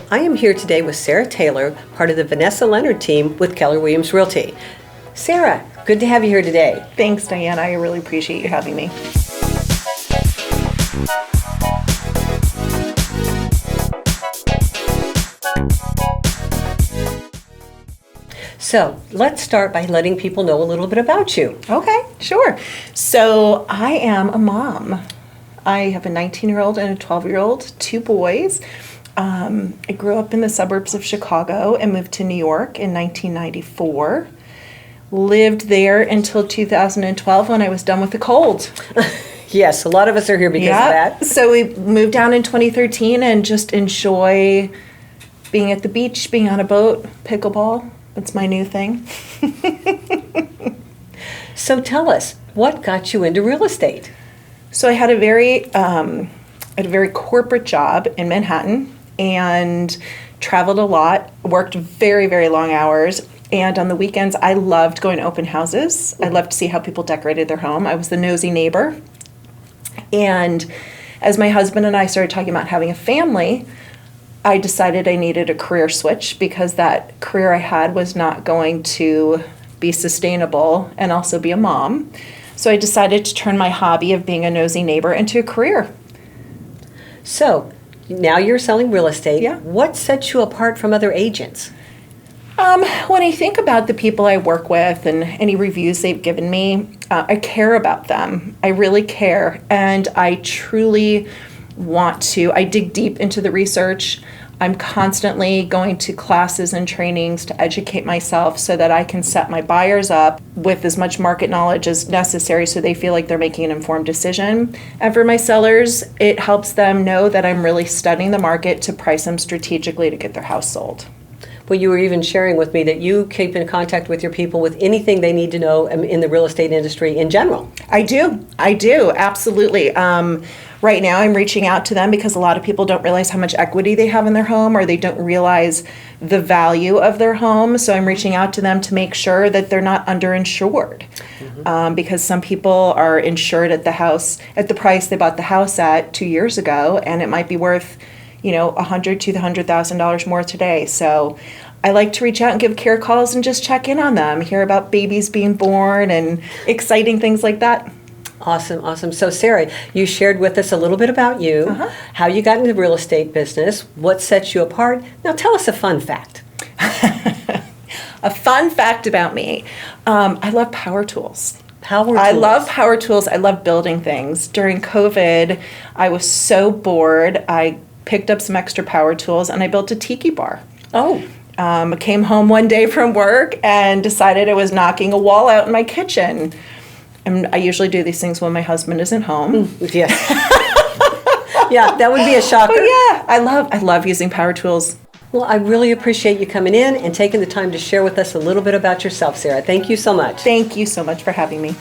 I am here today with Sara Taylor, part of the Vanessa Leonard team with Keller Williams Realty. Sara, good to have you here today. Thanks, Diane. I really appreciate you having me. So let's start by letting people know a little bit about you. Okay, sure. So I am a mom. I have a 19-year-old and a 12-year-old, two boys. I grew up in the suburbs of Chicago and moved to New York in 1994. Lived there until 2012 when I was done with the cold. Yes, a lot of us are here because of that. So we moved down in 2013 and just enjoy being at the beach, being on a boat, pickleball. That's my new thing. So tell us, what got you into real estate? So I had a very corporate job in Manhattan and traveled a lot, worked very, very long hours. And on the weekends, I loved going to open houses. I loved to see how people decorated their home. I was the nosy neighbor. And as my husband and I started talking about having a family, I decided I needed a career switch because that career I had was not going to be sustainable and also be a mom. So I decided to turn my hobby of being a nosy neighbor into a career. So now you're selling real estate. Yeah. What sets you apart from other agents? When I think about the people I work with and any reviews they've given me, I care about them. I really care. And I truly I dig deep into the research. I'm constantly going to classes and trainings to educate myself so that I can set my buyers up with as much market knowledge as necessary so they feel like they're making an informed decision. And for my sellers, it helps them know that I'm really studying the market to price them strategically to get their house sold. Well, you were even sharing with me that you keep in contact with your people with anything they need to know in the real estate industry in general. I do, absolutely. Right now I'm reaching out to them because a lot of people don't realize how much equity they have in their home or they don't realize the value of their home. So I'm reaching out to them to make sure that they're not underinsured. Because some people are insured at the price they bought the house at 2 years ago, and it might be worth $100,000 to $200,000 more today. So I like to reach out and give care calls and just check in on them, hear about babies being born and exciting things like that. Awesome. So Sara, you shared with us a little bit about you, how you got into the real estate business, what sets you apart. Now tell us a fun fact. A fun fact about me. I love power tools. I love power tools. I love building things. During COVID, I was so bored. I picked up some extra power tools and I built a tiki bar. I came home one day from work and decided I was knocking a wall out in my kitchen. And I usually do these things when my husband isn't home. Yes. Yeah, that would be a shocker. But yeah, I love using power tools. Well, I really appreciate you coming in and taking the time to share with us a little bit about yourself, Sara. Thank you so much. Thank you so much for having me.